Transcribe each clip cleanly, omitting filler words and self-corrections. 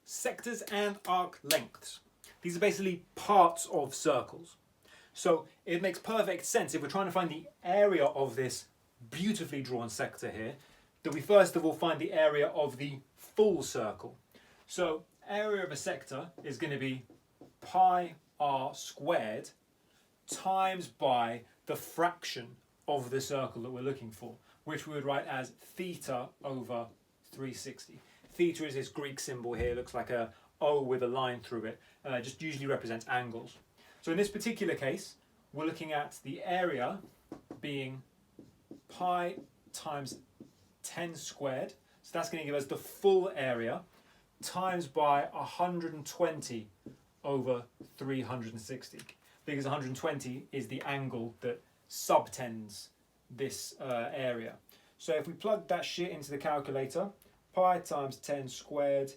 sectors and arc lengths. These are basically parts of circles. So it makes perfect sense if we're trying to find the area of this beautifully drawn sector here, that we first of all find the area of the full circle. So area of a sector is going to be pi r squared times by the fraction of the circle that we're looking for, which we would write as theta over 360. Theta is this Greek symbol here, looks like a O with a line through it, just usually represents angles. So in this particular case, we're looking at the area being pi times 10 squared, so that's going to give us the full area, times by 120 over 360, because 120 is the angle that subtends this area. So if we plug that shit into the calculator, pi times 10 squared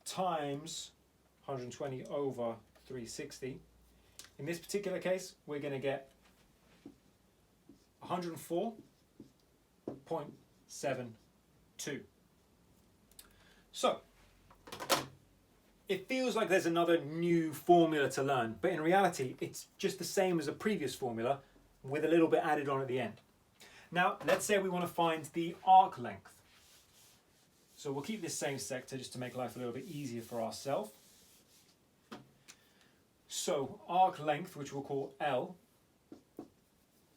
times 120 over 360, in this particular case we're going to get 104.72. So it feels like there's another new formula to learn, but in reality it's just the same as a previous formula with a little bit added on at the end. Now let's say we want to find the arc length. So we'll keep this same sector just to make life a little bit easier for ourselves. So arc length, which we'll call L,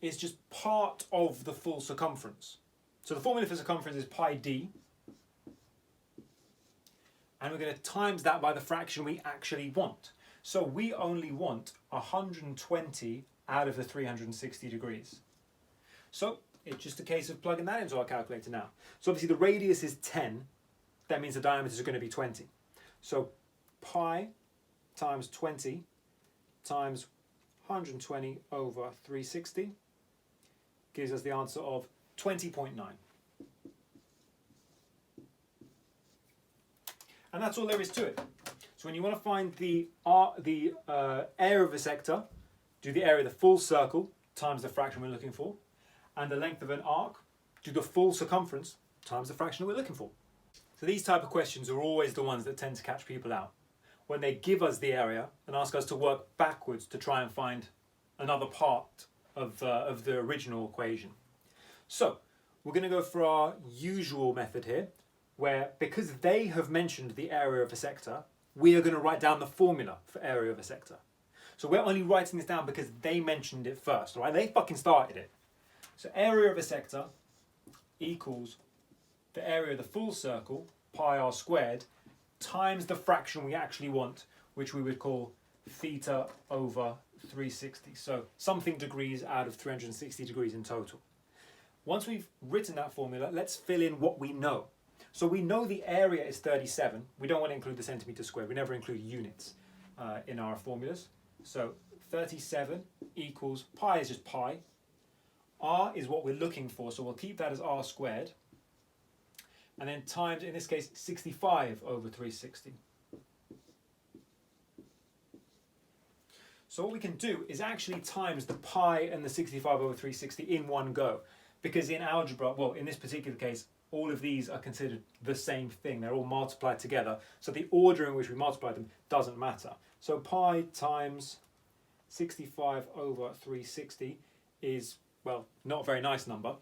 is just part of the full circumference. So the formula for circumference is pi d, and we're going to times that by the fraction we actually want. So we only want 120 out of the 360 degrees. So it's just a case of plugging that into our calculator now. So obviously the radius is 10, that means the diameter is going to be 20. So pi times 20 times 120 over 360 gives us the answer of 20.9. And that's all there is to it. So when you want to find the area of a sector, do the area of the full circle times the fraction we're looking for, and the length of an arc, do the full circumference times the fraction that we're looking for. So these type of questions are always the ones that tend to catch people out, when they give us the area and ask us to work backwards to try and find another part of the original equation. So we're going to go for our usual method here, where because they have mentioned the area of a sector, we are going to write down the formula for area of a sector. So we're only writing this down because they mentioned it first, right? They fucking started it. So area of a sector equals the area of the full circle, pi r squared, times the fraction we actually want, which we would call theta over 360. So something degrees out of 360 degrees in total. Once we've written that formula, let's fill in what we know. So we know the area is 37. We don't want to include the centimetre squared. We never include units in our formulas. So 37 equals, pi is just pi. R is what we're looking for, so we'll keep that as r squared. And then times, in this case, 65 over 360. So what we can do is actually times the pi and the 65 over 360 in one go. Because in algebra, well, in this particular case, all of these are considered the same thing. They're all multiplied together. So the order in which we multiply them doesn't matter. So pi times 65 over 360 is, well, not a very nice number.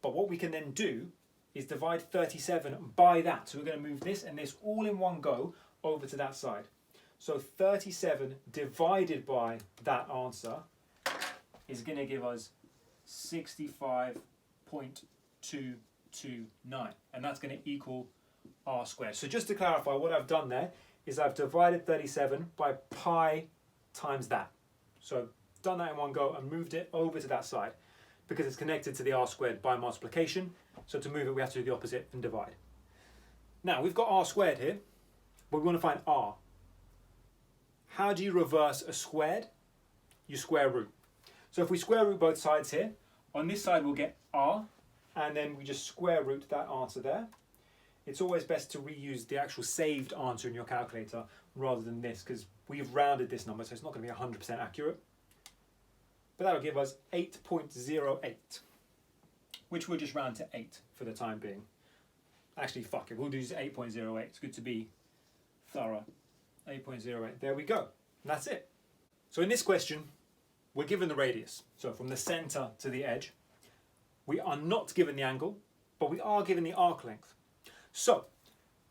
But what we can then do is divide 37 by that. So we're going to move this and this all in one go over to that side. So 37 divided by that answer is going to give us 65.229, and that's going to equal r squared. So just to clarify, what I've done there is I've divided 37 by pi times that. So done that in one go and moved it over to that side because it's connected to the r squared by multiplication. So to move it, we have to do the opposite and divide. Now we've got r squared here, but we want to find r. How do you reverse a squared? You square root. So if we square root both sides here, on this side we'll get r, and then we just square root that answer there. It's always best to reuse the actual saved answer in your calculator rather than this, because we've rounded this number, so it's not going to be 100% accurate. But that'll give us 8.08, which we'll just round to 8 for the time being. Actually, fuck it, we'll do 8.08. It's good to be thorough. 8.08. There we go. And that's it. So in this question, we're given the radius. So from the center to the edge. We are not given the angle, but we are given the arc length. So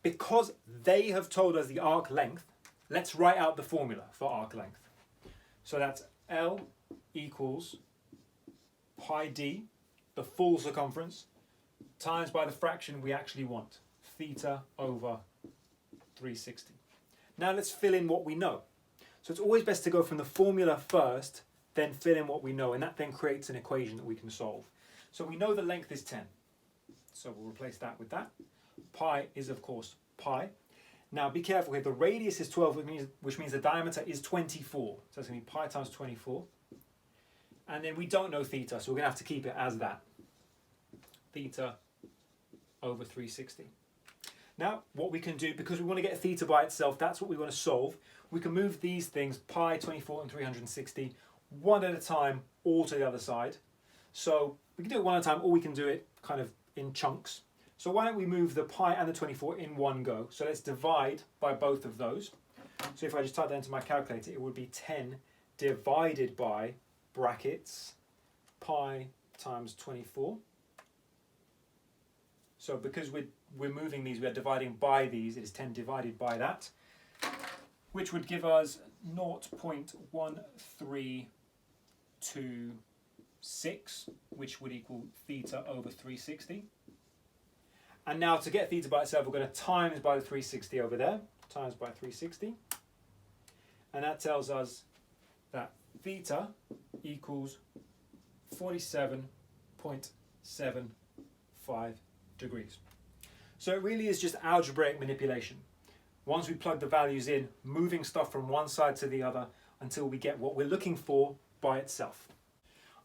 because they have told us the arc length, let's write out the formula for arc length. So that's L equals pi d, the full circumference, times by the fraction we actually want, theta over 360. Now let's fill in what we know. So it's always best to go from the formula first, then fill in what we know, and that then creates an equation that we can solve. So we know the length is 10. So we'll replace that with that. Pi is, of course, pi. Now be careful here, the radius is 12, which means the diameter is 24. So it's going to be pi times 24. And then we don't know theta, so we're going to have to keep it as that. Theta over 360. Now, what we can do, because we want to get theta by itself, that's what we want to solve. We can move these things, pi, 24 and 360, one at a time, all to the other side. So we can do it one at a time, or we can do it kind of in chunks. So why don't we move the pi and the 24 in one go? So let's divide by both of those. So if I just type that into my calculator, it would be 10 divided by brackets pi times 24. So because we're moving these, we're dividing by these, it is 10 divided by that, which would give us 0.1326, which would equal theta over 360. And now to get theta by itself, we're going to times by the 360 over there, times by 360. And that tells us that theta equals 47.75 degrees. So it really is just algebraic manipulation. Once we plug the values in, moving stuff from one side to the other until we get what we're looking for by itself.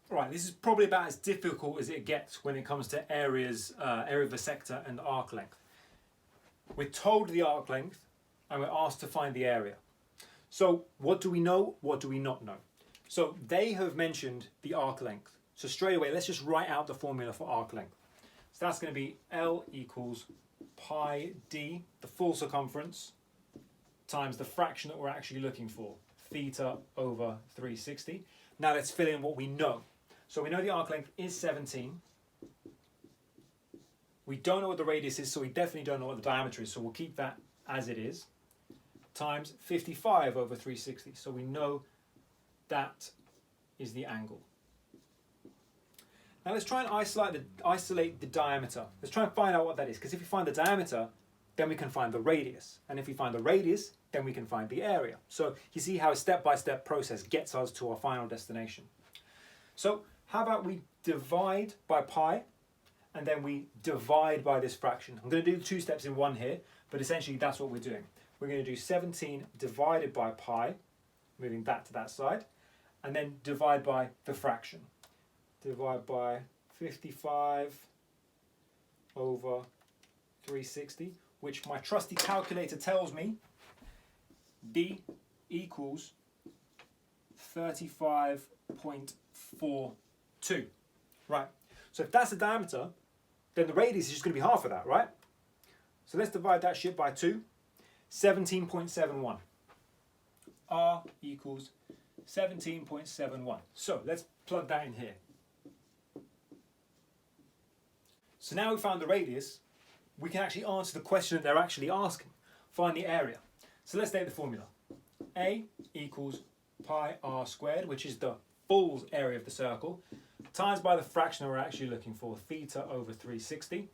All right, this is probably about as difficult as it gets when it comes to areas, area of a sector and arc length. We're told the arc length and we're asked to find the area. So what do we know? What do we not know? So they have mentioned the arc length. So straight away, let's just write out the formula for arc length. So that's going to be L equals pi d, the full circumference, times the fraction that we're actually looking for, theta over 360. Now let's fill in what we know. So we know the arc length is 17. We don't know what the radius is, so we definitely don't know what the diameter is, so we'll keep that as it is, times 55 over 360. So we know that is the angle. Now let's try and isolate the diameter. Let's try and find out what that is, because if we find the diameter, then we can find the radius. And if we find the radius, then we can find the area. So you see how a step-by-step process gets us to our final destination. So how about we divide by pi, and then we divide by this fraction. I'm going to do 2 steps in one here, but essentially that's what we're doing. We're going to do 17 divided by pi, moving that to that side, and then divide by the fraction. Divide by 55 over 360, which my trusty calculator tells me D equals 35.42. Right, so if that's the diameter, then the radius is just going to be half of that, right? So let's divide that shit by 2, 17.71. R equals 17.71. So let's plug that in here. So now we've found the radius, we can actually answer the question that they're actually asking. Find the area. So let's take the formula. A equals pi r squared, which is the full area of the circle, times by the fraction that we're actually looking for, theta over 360.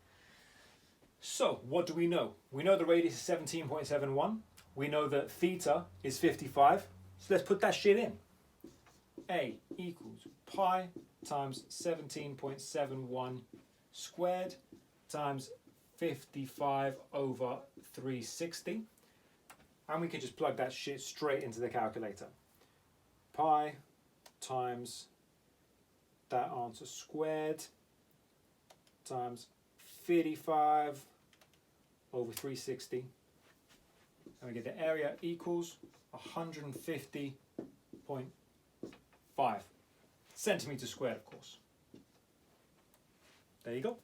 So what do we know? We know the radius is 17.71. We know that theta is 55. So let's put that shit in. A equals pi times 17.71 squared times 55 over 360. And we can just plug that shit straight into the calculator. Pi times that answer squared times 55 over 360. And we get the area equals 150.5 centimeters squared, of course. There you go.